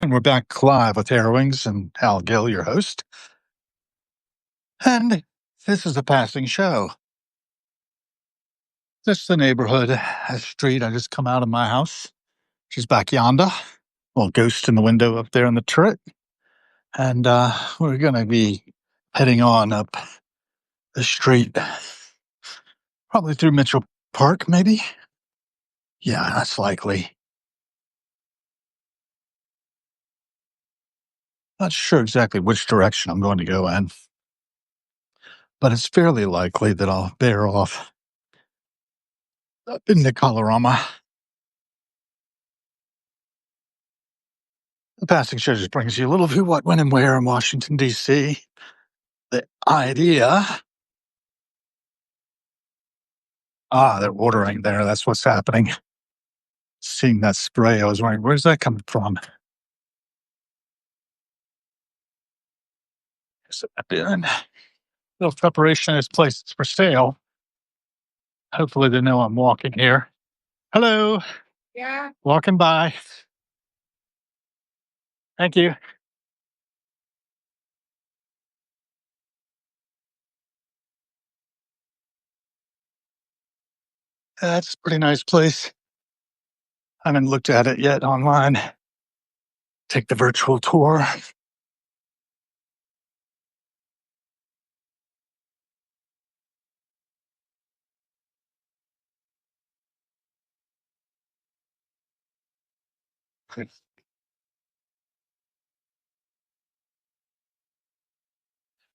And we're back live with Air Wings and Hal Gill, your host. And this is a passing show. This is the neighborhood, a street. I just come out of my house. She's back yonder. Little ghost in the window up there in the turret. And we're going to be heading on up the street, probably through Mitchell Park, maybe. Yeah, that's likely. Not sure exactly which direction I'm going to go in, but it's fairly likely that I'll bear off up into Colorama. The passing show just brings you a little who, what, when, and where in Washington, D.C. The idea. They're ordering there. That's what's happening. Seeing that spray, I was wondering, where's that coming from? Is it doing? Little preparation is places for sale. Hopefully they know I'm walking here. Hello. Yeah. Walking by. Thank you. That's a pretty nice place. I haven't looked at it yet online. Take the virtual tour.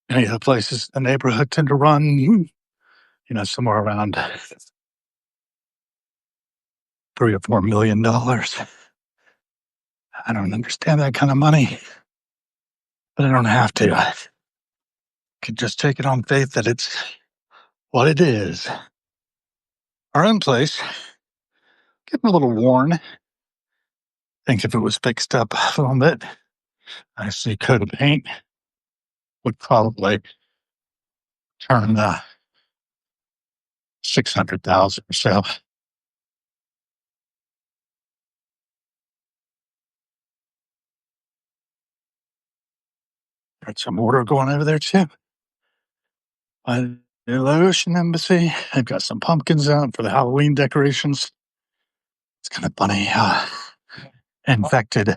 Any of the places the neighborhood tend to run, somewhere around $3 or $4 million. I don't understand that kind of money, but I don't have to. I can just take it on faith that it's what it is. Our own place, getting a little worn. Think if it was fixed up a little bit, nicely coat of paint would probably turn 600,000 or so. Got some order going over there too. By the Laotian embassy, they've got some pumpkins out for the Halloween decorations. It's kind of funny how infected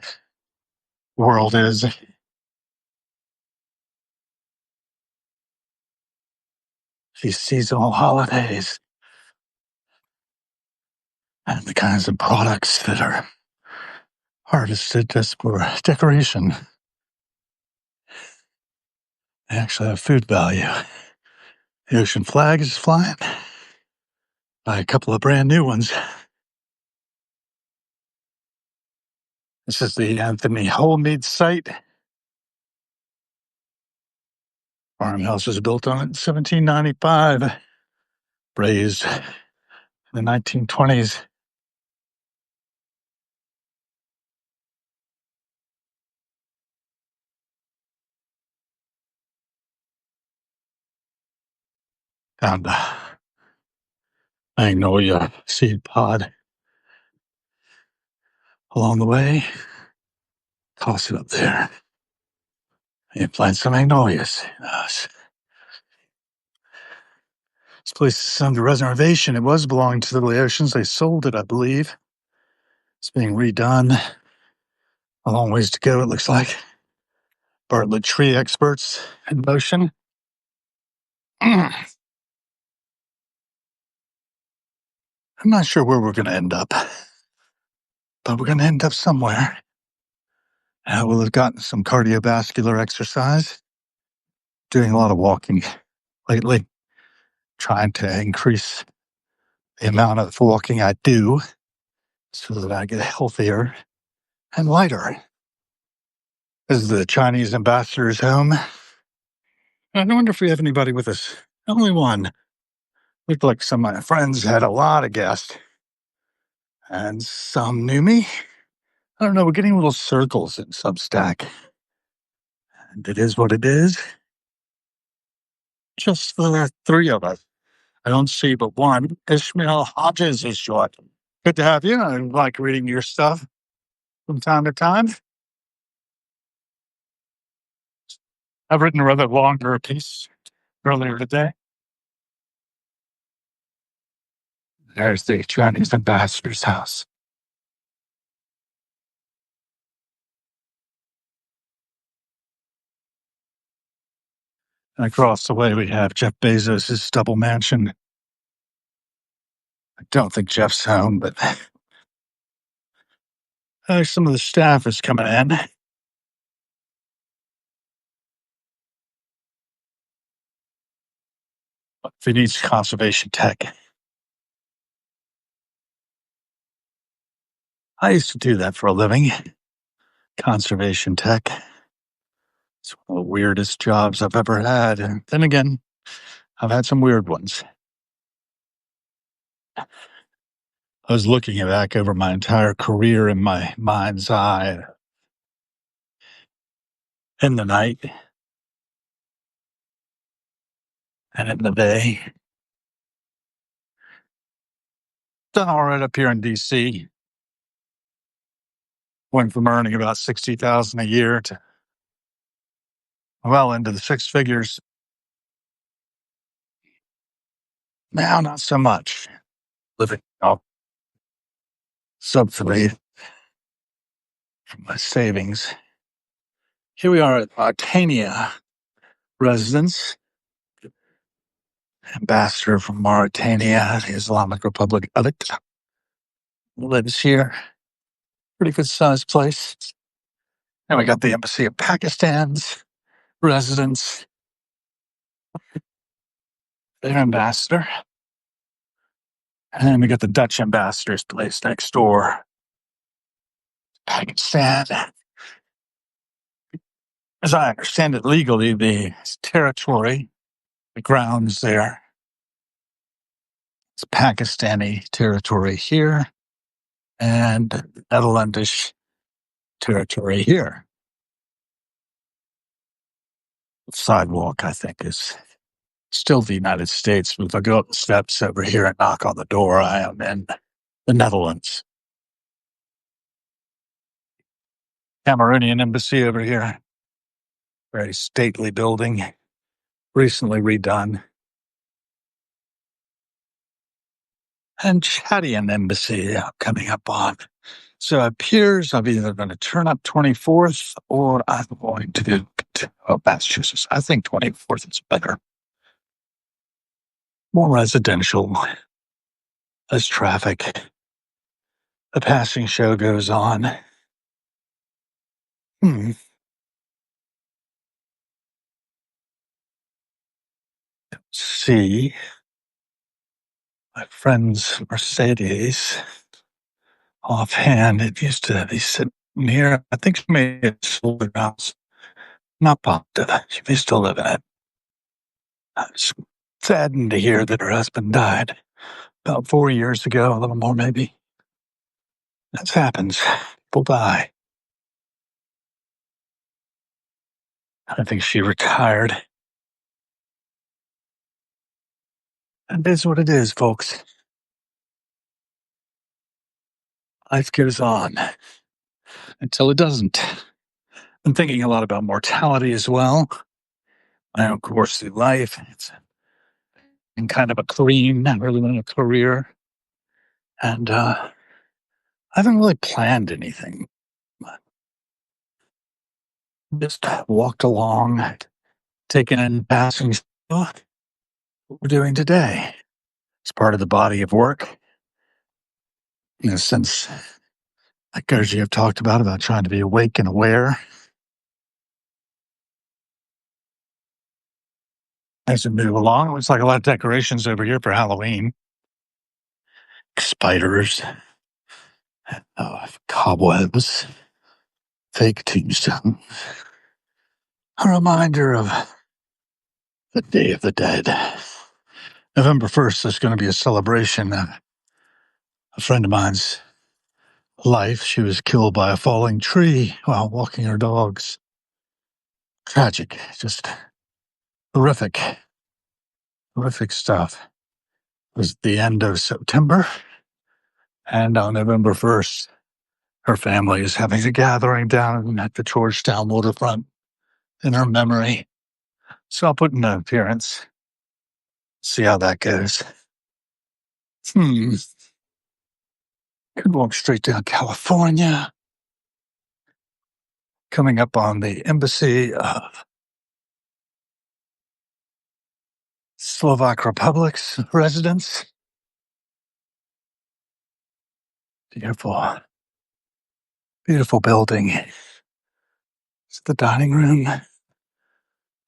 world is. These seasonal holidays and the kinds of products that are harvested just for decoration. They actually have food value. The ocean flag is flying. Buy a couple of brand new ones. This is the Anthony Holmead site. Farmhouse was built on it in 1795. Raised in the 1920s. Found a magnolia seed pod along the way. Toss it up there. And plant some magnolias. This place is under reservation. It was belonging to the Laotians. They sold it, I believe. It's being redone. A long ways to go, it looks like. Bartlett tree experts in motion. I'm not sure where we're going to end up, but we're going to end up somewhere. We'll have gotten some cardiovascular exercise, doing a lot of walking lately, trying to increase the amount of walking I do so that I get healthier and lighter. This is the Chinese ambassador's home. I wonder if we have anybody with us. Only one. Looked like some of my friends had a lot of guests. And some knew me. I don't know, we're getting little circles in Substack. And it is what it is. Just the three of us. I don't see but one. Ishmael Hodges is short. Good to have you. I like reading your stuff from time to time. I've written a rather longer piece earlier today. There's the Chinese ambassador's house. And across the way, we have Jeff Bezos' stubble mansion. I don't think Jeff's home, but some of the staff is coming in. If he needs conservation tech. I used to do that for a living. Conservation tech. It's one of the weirdest jobs I've ever had. And then again, I've had some weird ones. I was looking back over my entire career in my mind's eye in the night and in the day. Done all right up here in DC. Went from earning about $60,000 a year to well into the six figures. Now, not so much. Living off subsidy from my savings. Here we are at Mauritania residence. Ambassador from Mauritania, the Islamic Republic of it, lives here. Pretty good sized place. And we got the Embassy of Pakistan's residence. Their ambassador. And we got the Dutch ambassador's place next door. Pakistan. As I understand it legally, the territory, the grounds there, it's Pakistani territory here and Netherlandish territory here. The sidewalk, I think, is still the United States. But if I go up the steps over here and knock on the door, I am in the Netherlands. Cameroonian embassy over here. Very stately building, recently redone. And Chadian embassy coming up on. So it appears I'm either going to turn up 24th or I'm going to go to Massachusetts. I think 24th is better. More residential, less traffic. The passing show goes on. Let's see. My friend's Mercedes. Offhand, it used to be sitting here. I think she may have sold her house. Not popped it. She may still live in it. I was saddened to hear that her husband died about 4 years ago, a little more maybe. That happens. People die. I think she retired. And it is what it is, folks. Life goes on until it doesn't. I'm thinking a lot about mortality as well. My own course through life. It's been kind of a clean, not really been a career. And I haven't really planned anything. Just walked along, taking in passing what we're doing today. It's part of the body of work. In a sense, like Gergie have talked about trying to be awake and aware. As we move along, it looks like a lot of decorations over here for Halloween. Spiders, cobwebs, fake tombstones. A reminder of the Day of the Dead. November 1st, there's going to be a celebration. A friend of mine's life, she was killed by a falling tree while walking her dogs. Tragic, just horrific stuff. It was the end of September, and on November 1st, her family is having a gathering down at the Georgetown waterfront in her memory. So I'll put in an appearance, see how that goes. Hmm. Could walk straight down California, coming up on the embassy of Slovak Republic's residence. Beautiful, beautiful building. It's the dining room.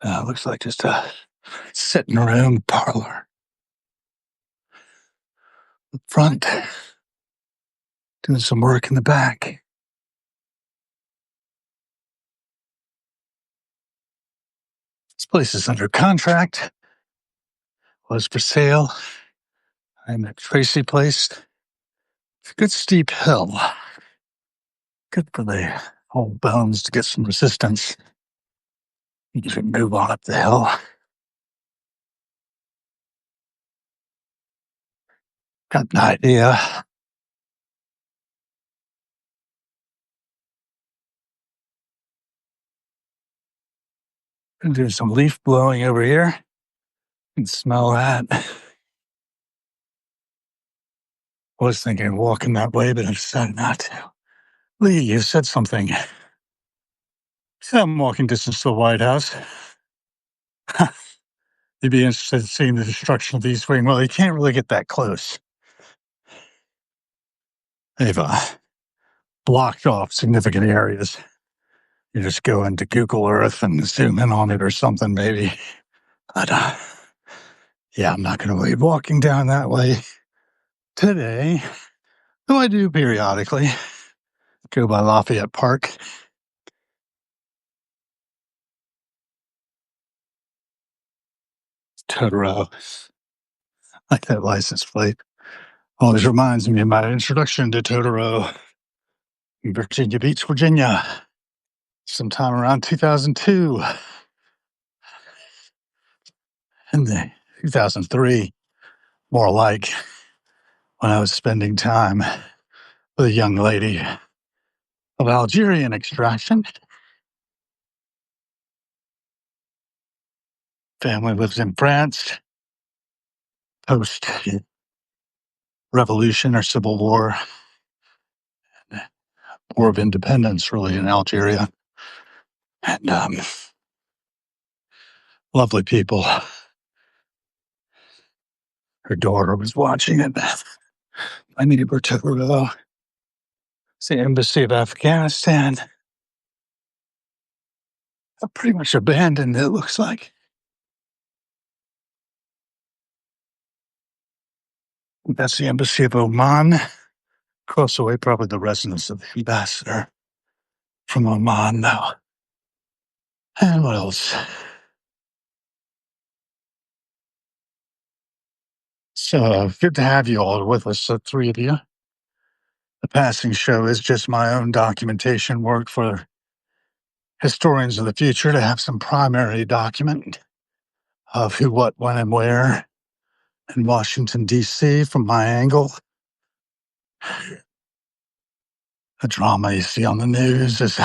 Looks like just a sitting room, parlor. Up front, doing some work in the back. This place is under contract. Was for sale. I'm at Tracy Place. It's a good steep hill. Good for the old bones to get some resistance. You can move on up the hill. Got an idea. Gonna do some leaf blowing over here. You can smell that. Was thinking of walking that way, but I decided not to. Lee, you said something. You said I'm walking distance to the White House. You'd be interested in seeing the destruction of the East Wing. Well, you can't really get that close. They've blocked off significant areas. You just go into Google Earth and zoom in on it or something, maybe. But yeah, I'm not going to be walking down that way today, though I do periodically go by Lafayette Park. Totoro. Like that license plate. Always reminds me of my introduction to Totoro in Virginia Beach, Virginia, sometime around 2002. In the 2003, more like, when I was spending time with a young lady of Algerian extraction. Family lives in France. Post revolution or civil war, war of independence, really, in Algeria. And lovely people. Her daughter was watching it. My neighbor took her to the embassy of Afghanistan. Pretty much abandoned, it looks like. That's the embassy of Oman. Across the way, probably the residence of the ambassador from Oman now. And what else? So good to have you all with us, the three of you. The passing show is just my own documentation work for historians of the future to have some primary document of who, what, when, and where in Washington, D.C. from my angle. The drama you see on the news is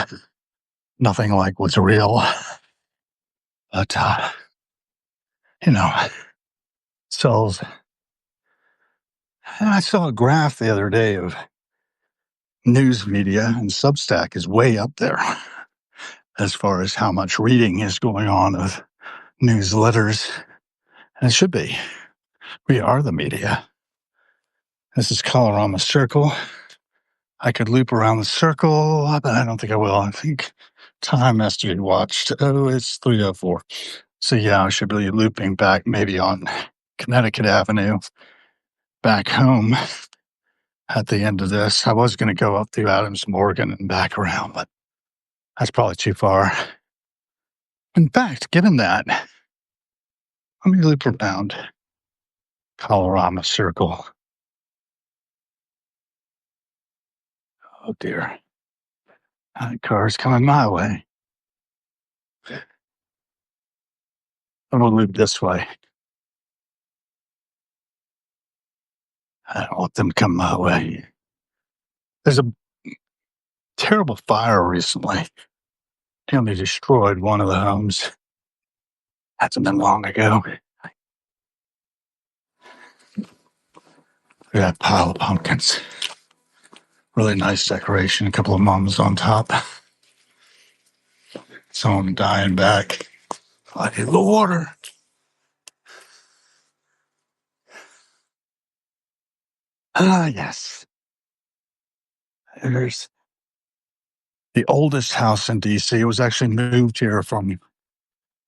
nothing like what's real. But, you know, so I saw a graph the other day of news media, and Substack is way up there as far as how much reading is going on of newsletters. And it should be. We are the media. This is Colorama Circle. I could loop around the circle, but I don't think I will. I think time has to be watched. Oh, it's 3:04. So yeah, I should be looping back maybe on Connecticut Avenue back home at the end of this. I was going to go up through Adams Morgan and back around, but that's probably too far. In fact, given that, let me loop around Colorama Circle. Oh dear. Car's coming my way. I'm going to loop this way. I don't want them to come my way. There's a terrible fire recently. Nearly destroyed one of the homes. Hasn't been long ago. Look at that pile of pumpkins. Really nice decoration. A couple of mums on top. Some of them dying back. I need the water. Ah, yes. There's the oldest house in D.C. It was actually moved here from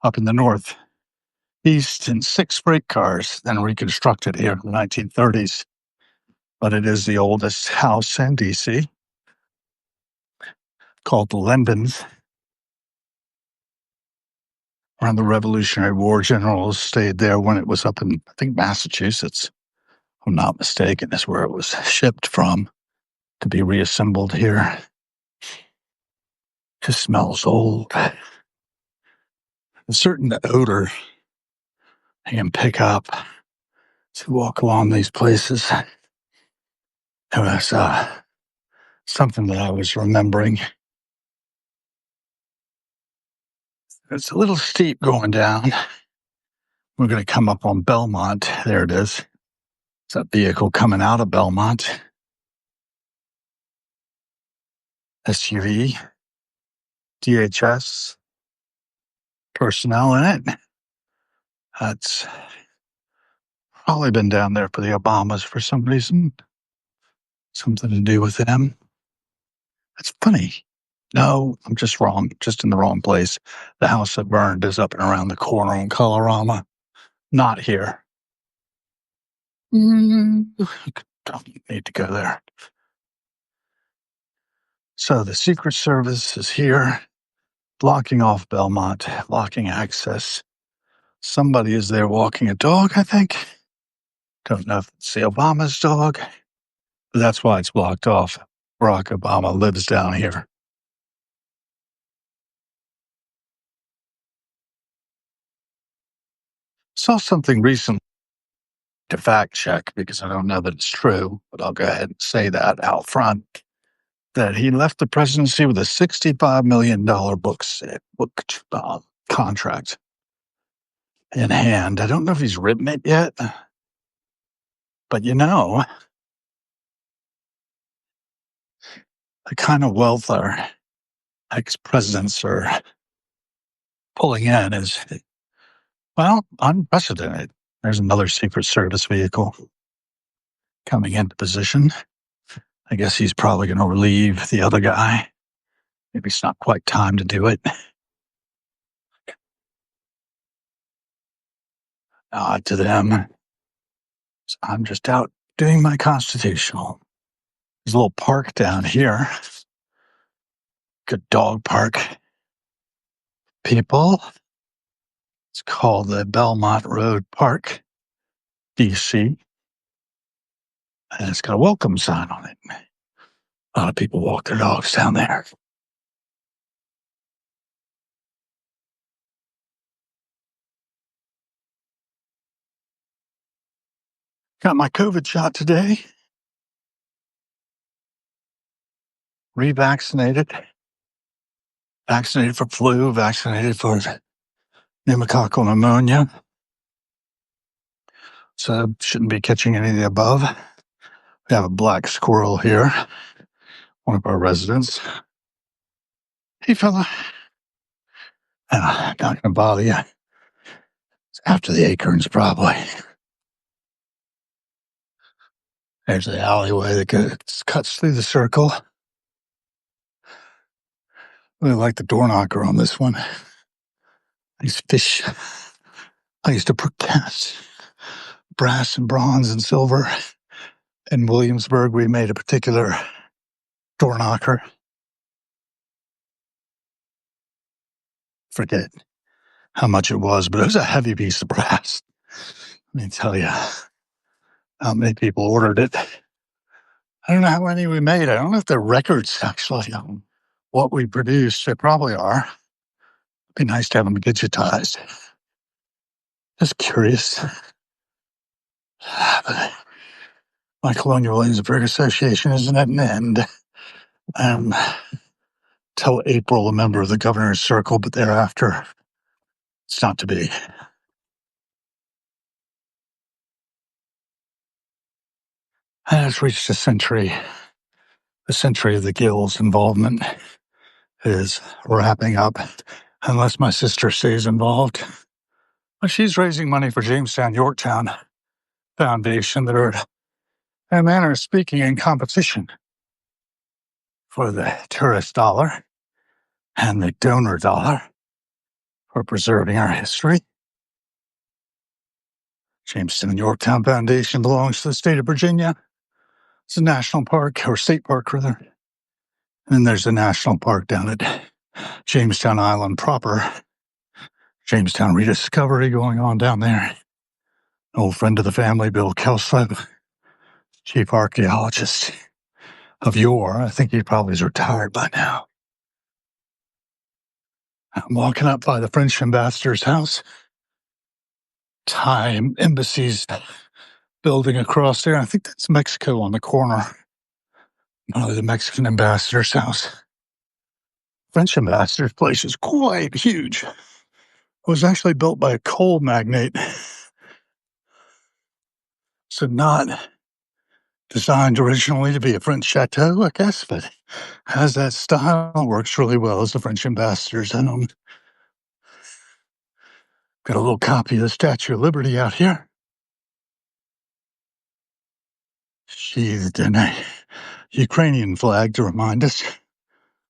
up in the northeast in 6 freight cars, then reconstructed here in the 1930s. But it is the oldest house in D.C. called the Lendons. Around the Revolutionary War, generals stayed there when it was up in, I think, Massachusetts. If I'm not mistaken, is where it was shipped from to be reassembled here. Just smells old. A certain odor I can pick up to walk along these places. It was something that I was remembering. It's a little steep going down. We're going to come up on Belmont. There it is. It's a vehicle coming out of Belmont. SUV. DHS. Personnel in it. That's probably been down there for the Obamas for some reason. Something to do with them. That's funny. No, I'm just wrong. Just in the wrong place. The house that burned is up and around the corner in Colorama. Not here. Don't need to go there. So the Secret Service is here, blocking off Belmont, blocking access. Somebody is there walking a dog, I think. Don't know if it's the Obama's dog, but that's why it's blocked off. Barack Obama lives down here. Saw something recently to fact check because I don't know that it's true, but I'll go ahead and say that out front. That he left the presidency with a $65 million book contract in hand. I don't know if he's written it yet, but the kind of wealth our ex-presidents are pulling in is, well, unprecedented. There's another Secret Service vehicle coming into position. I guess he's probably going to relieve the other guy. Maybe it's not quite time to do it. Nod to them. So I'm just out doing my constitutional. There's a little park down here. Good dog park. People. It's called the Belmont Road Park, DC. And it's got a welcome sign on it. A lot of people walk their dogs down there. Got my COVID shot today. Revaccinated. Vaccinated for flu, vaccinated for pneumococcal pneumonia. So shouldn't be catching any of the above. We have a black squirrel here, one of our residents. Hey, fella. Not going to bother you. It's after the acorns, probably. There's the alleyway that cuts through the circle. Really like the door knocker on this one. These fish. I used to put cast brass and bronze and silver. In Williamsburg, we made a particular door knocker. Forget how much it was, but it was a heavy piece of brass. Let me tell you how many people ordered it. I don't know how many we made. I don't know if they're records, actually, on what we produced. They probably are. It'd be nice to have them digitized. Just curious. But my Colonial Williamsburg Association isn't at an end. Till April, a member of the governor's circle, but thereafter, It's not to be. It has reached a century. The century of the Gill's involvement is wrapping up, unless my sister stays involved. But she's raising money for Jamestown Yorktown Foundation that are, in a manner of speaking, in competition for the tourist dollar and the donor dollar for preserving our history. Jamestown Yorktown Foundation belongs to the state of Virginia. It's a national park, or state park, rather. And then there's a national park down at Jamestown Island proper. Jamestown Rediscovery going on down there. An old friend of the family, Bill Kelsleb, chief archaeologist of yore. I think he probably is retired by now. I'm walking up by the French ambassador's house. Thai embassy's building across there. I think that's Mexico on the corner. Probably the Mexican ambassador's house. French ambassador's place is quite huge. It was actually built by a coal magnate. So not designed originally to be a French chateau, I guess, but has that style. Works really well as the French ambassador's home. Got a little copy of the Statue of Liberty out here. Sheathed in a Ukrainian flag to remind us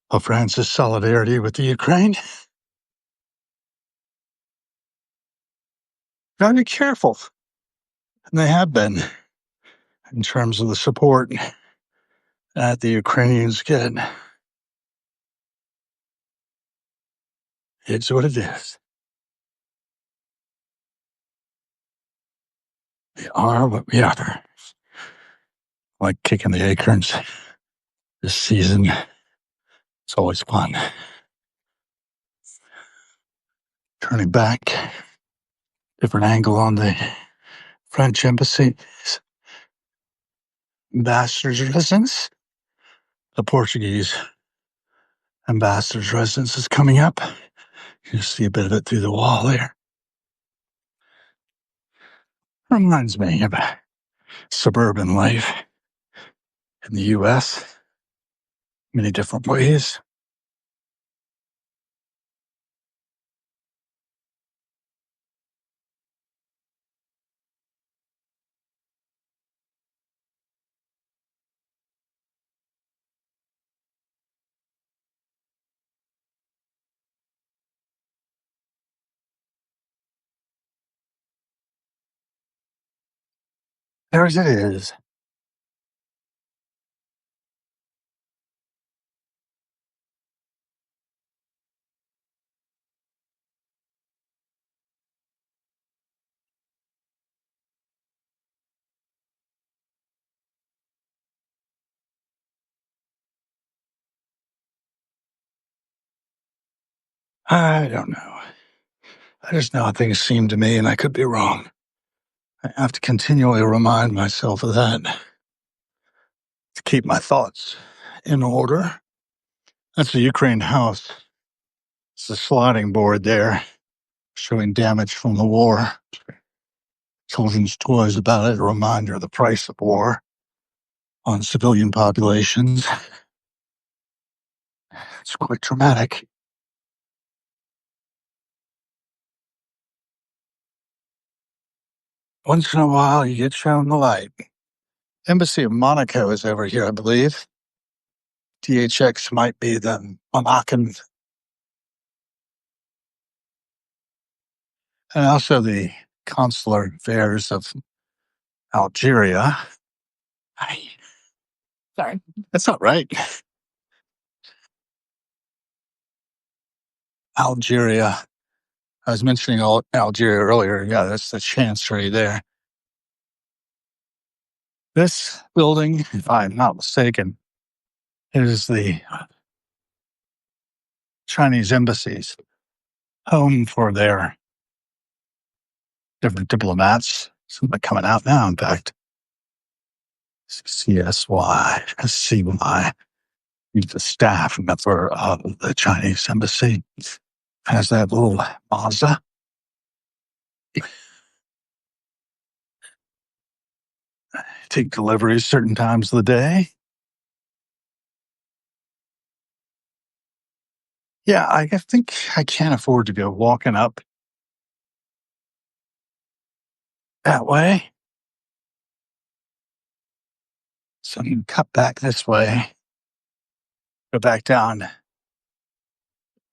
of France's solidarity with the Ukraine. Gotta be careful. And they have been in terms of the support that the Ukrainians get. It's what it is. We are what we are. Like kicking the acorns this season. It's always fun. Turning back, different angle on the French embassy. Ambassador's residence. The Portuguese ambassador's residence is coming up. You see a bit of it through the wall there. Reminds me of suburban life in the U.S. Many different ways. There as it is. I don't know. I just know how things seem to me, and I could be wrong. I have to continually remind myself of that to keep my thoughts in order. That's the Ukraine house. It's the sliding board there, showing damage from the war. Children's toys about it, a reminder of the price of war on civilian populations. It's quite dramatic. Once in a while, you get shown the light. Embassy of Monaco is over here, I believe. DHX might be the Moroccan. And also the consular affairs of Algeria. Sorry, that's not right. Algeria. I was mentioning Algeria earlier. Yeah, that's the chancery there. This building, if I'm not mistaken, is the Chinese embassy's home for their different diplomats. Some are coming out now, in fact. CSY, SCY, the staff member of the Chinese embassy has that little Mazda Take deliveries certain times of the day. Yeah, I think I can't afford to go walking up that way. So I can cut back this way, go back down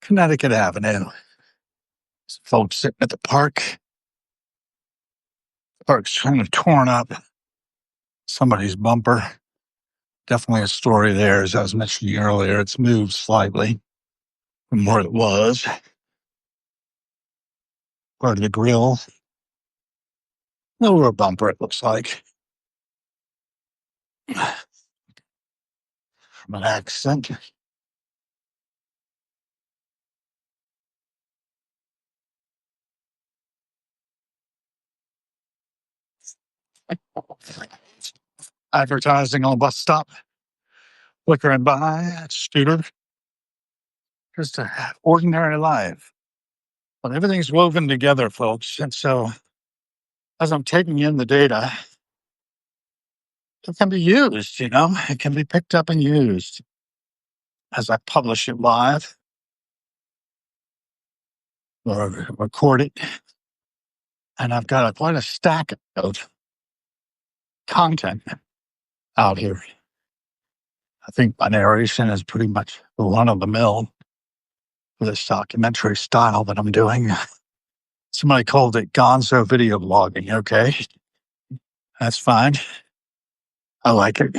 Connecticut Avenue. Some folks sitting at the park. The park's kind of torn up. Somebody's bumper. Definitely a story there, as I was mentioning earlier. It's moved slightly from where it was. Part of the grill. Lower bumper, it looks like. From an accident. Advertising on a bus stop. Flickering by a scooter. Just an ordinary life. But everything's woven together, folks. And so as I'm taking in the data, it can be used, it can be picked up and used as I publish it live or record it. And I've got quite a stack of content out here. I think my narration is pretty much the run of the mill for this documentary style that I'm doing. Somebody called it gonzo video blogging. Okay, that's fine. I like it.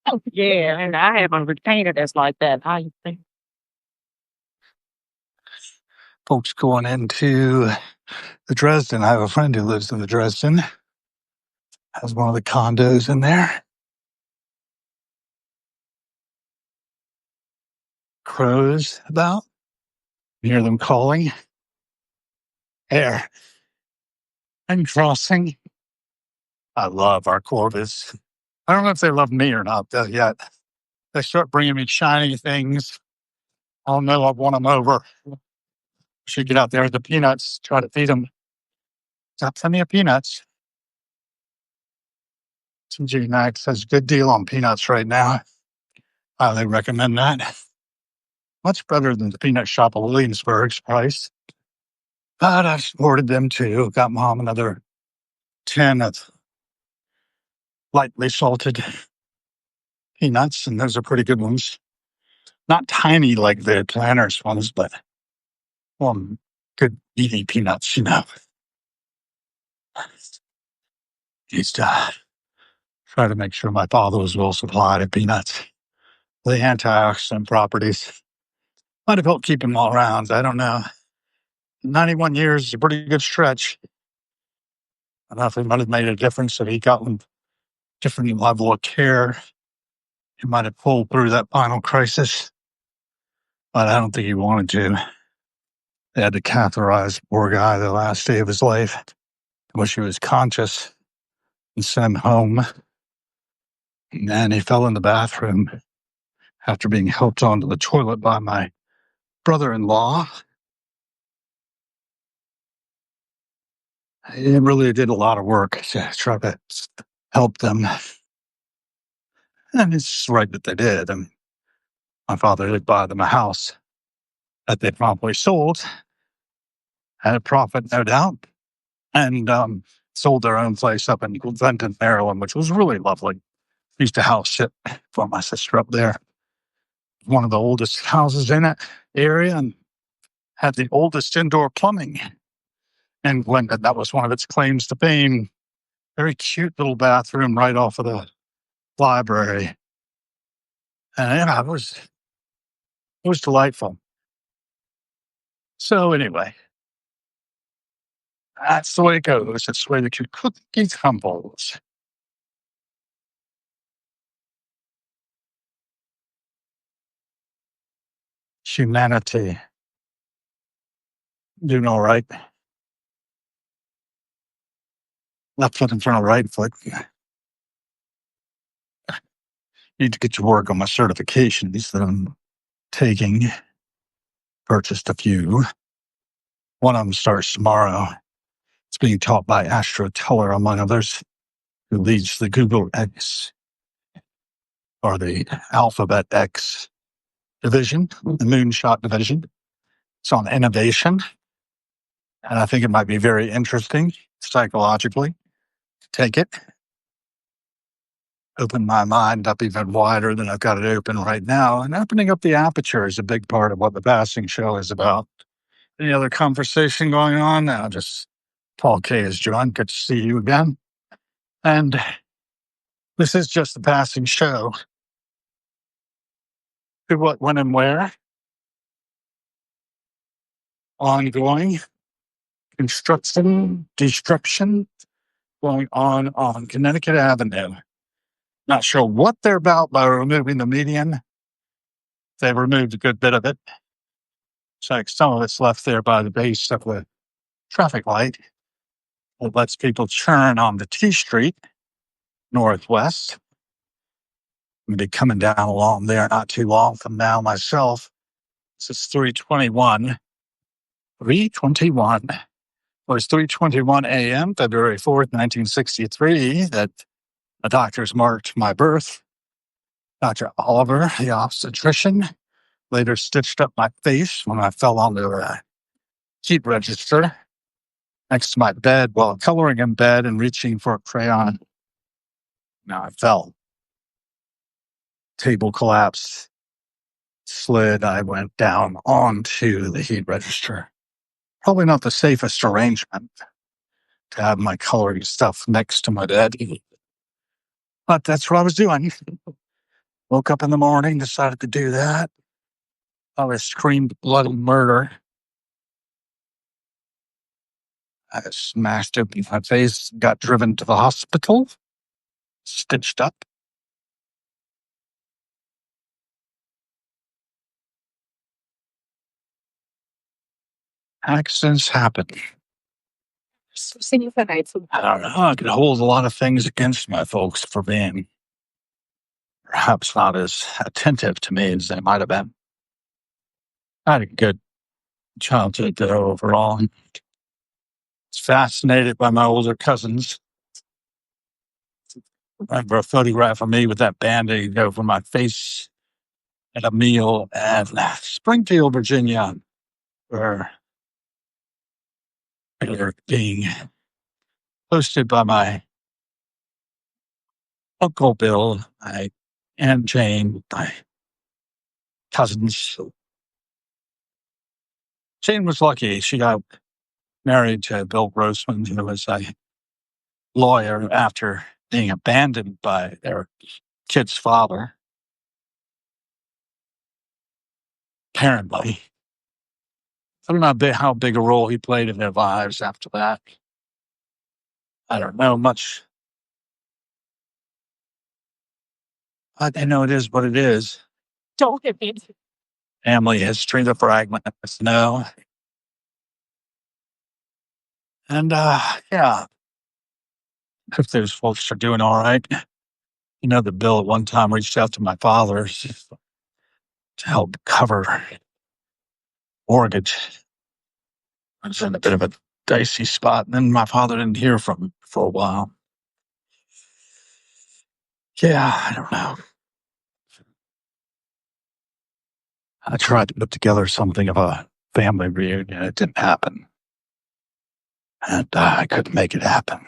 Oh, yeah, and I haven't retained it as like that. I think Folks going into the Dresden. I have a friend who lives in the Dresden. Has one of the condos in there. Crows about. You hear them calling. Air and crossing. I love our Corvids. I don't know if they love me or not yet. They start bringing me shiny things. I'll know I've won them over. Should get out there with the peanuts, try to feed them. Got plenty of peanuts. TJ Maxx has a good deal on peanuts right now. Highly recommend that. Much better than the peanut shop of Williamsburg's price. But I've supported them too. Got Mom another 10 of lightly salted peanuts, and those are pretty good ones. Not tiny like the Planters ones, but good meaty peanuts, Used to try to make sure my father was well supplied of peanuts. The antioxidant properties might have helped keep him all around. I don't know. 91 years is a pretty good stretch. I don't know if it might have made a difference if he got a different level of care. He might have pulled through that final crisis, but I don't think he wanted to. They had to catheterize the poor guy the last day of his life. I wish he was conscious and sent him home. And he fell in the bathroom after being helped onto the toilet by my brother-in-law. He really did a lot of work to try to help them. And it's right that they did. And my father did buy them a house that they promptly sold at a profit, no doubt, and sold their own place up in Clinton, Maryland, which was really lovely. Used to house sit for my sister up there. One of the oldest houses in that area and had the oldest indoor plumbing in Clinton. That was one of its claims to fame. Very cute little bathroom right off of the library. And it was delightful. So anyway, that's the way it goes. That's the way the cookie crumbles. Humanity doing all right. Left foot in front of right foot. Need to get to work on my certifications that I'm taking. purchased a few. One of them starts tomorrow. It's being taught by Astro Teller, among others, who leads the Google X or the Alphabet X division, the Moonshot division. It's on innovation. And I think it might be very interesting psychologically to take it, open my mind up even wider than I've got it open right now. And opening up the aperture is a big part of what the passing show is about. Any other conversation going on? Now, just Paul K. is John. Good to see you again. And this is just the passing show. Who, what, when, and where? Ongoing construction, destruction going on Connecticut Avenue. Not sure what they're about by removing the median. They removed a good bit of it. It's like some of it's left there by the base of the traffic light. It lets people turn on the T Street northwest. I'm going to be coming down along there not too long from now myself. This is 321. 321. It was 3:21 a.m., February 4th, 1963, that the doctors marked my birth. Dr. Oliver, the obstetrician, later stitched up my face when I fell onto a heat register next to my bed while coloring in bed and reaching for a crayon. Now I fell. Table collapsed, slid. I went down onto the heat register. Probably not the safest arrangement to have my coloring stuff next to my bed. But that's what I was doing. Woke up in the morning, decided to do that. I screamed bloody murder. I smashed open my face, got driven to the hospital, stitched up. Accidents happen. I don't know. I could hold a lot of things against my folks for being perhaps not as attentive to me as they might have been. I had a good childhood though overall. I was fascinated by my older cousins. I remember a photograph of me with that band-aid over my face at a meal at Springfield, Virginia, where they were being hosted by my Uncle Bill, my Aunt Jane, my cousins. Jane was lucky. She got married to Bill Grossman, who was a lawyer after being abandoned by their kid's father. Apparently. I don't know how big a role he played in their lives after that. I don't know much. I know it is what it is. Don't hit me. Family history, the fragments, no. And yeah, if those folks are doing all right. You know, the Bill at one time reached out to my father to help cover mortgage. I was in a bit of a dicey spot, and then my father didn't hear from him for a while. Yeah, I don't know. I tried to put together something of a family reunion. It didn't happen. And I couldn't make it happen.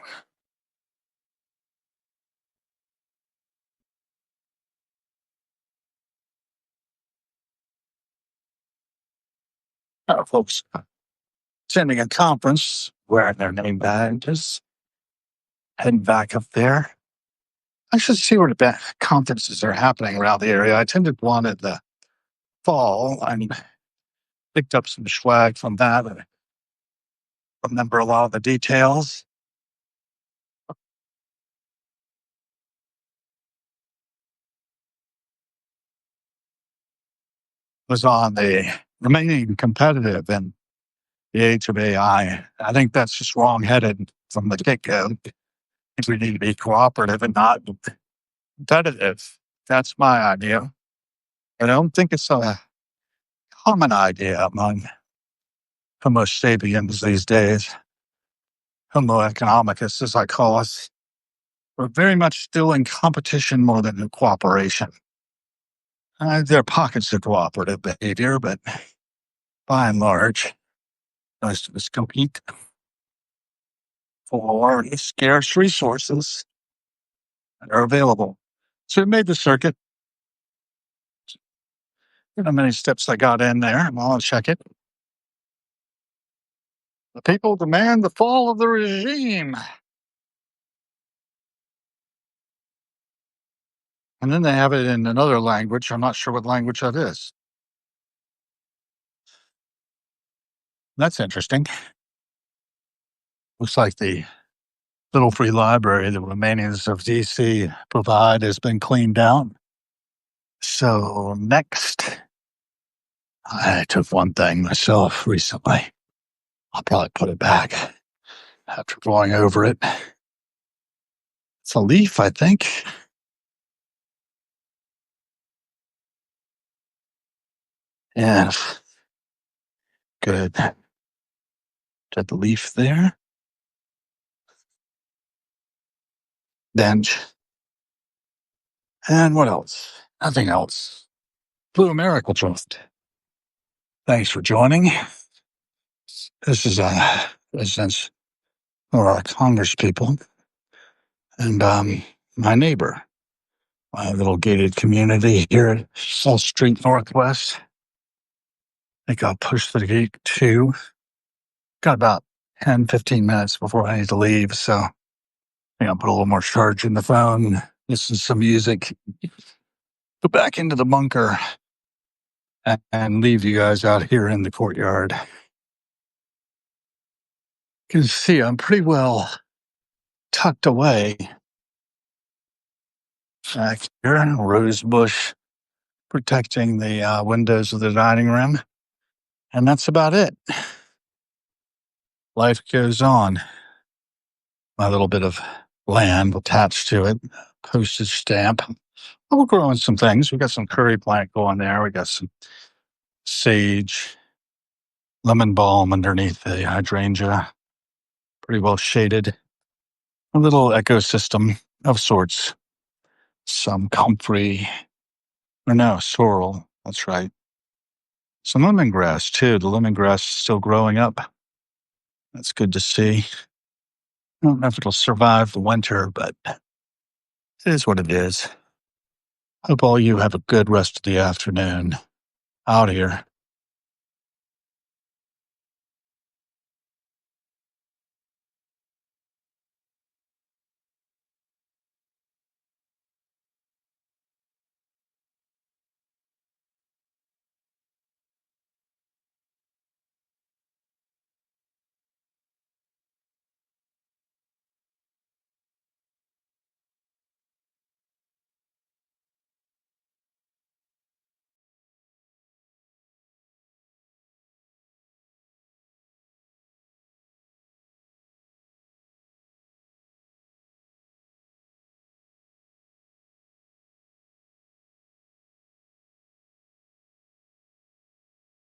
Folks attending a conference, wearing their name badges, heading back up there. I should see where the conferences are happening around the area. I attended one in the fall and picked up some swag from that. I remember a lot of the details. Was on the remaining competitive in the age of AI. I think that's just wrong-headed from the get-go. I think we need to be cooperative and not competitive. That's my idea. I don't think it's a common idea among Homo sapiens these days, Homo economicus, as I call us. We're very much still in competition more than in cooperation. There are pockets of cooperative behavior, but by and large, most of us compete for scarce resources that are available. So we made the circuit. You know how many steps I got in there? Well, I'll check it. The people demand the fall of the regime. And then they have it in another language. I'm not sure what language that is. That's interesting. Looks like the little free library the Romanians of DC provide has been cleaned out. So next, I took one thing myself recently. I'll probably put it back after going over it. It's a leaf, I think. Yes. Good. Got the leaf there. Bench. And what else? Nothing else. Blue Miracle Joint. Thanks for joining. This is a residence of our Congress people and my neighbor, my little gated community here at South Street Northwest. I think I'll push the gate too. Got about 10, 15 minutes before I need to leave, so I think I'll put a little more charge in the phone, listen to some music, go back into the bunker, and leave you guys out here in the courtyard. You can see I'm pretty well tucked away back here, rose bush protecting the windows of the dining room. And that's about it. Life goes on. My little bit of land attached to it, postage stamp. We're growing some things. We got some curry plant going there. We got some sage, lemon balm underneath the hydrangea. Pretty well shaded. A little ecosystem of sorts. Some comfrey, or no, sorrel. That's right. Some lemongrass too. The lemongrass is still growing up. That's good to see. I don't know if it'll survive the winter, but it is what it is. Hope all you have a good rest of the afternoon. Out here.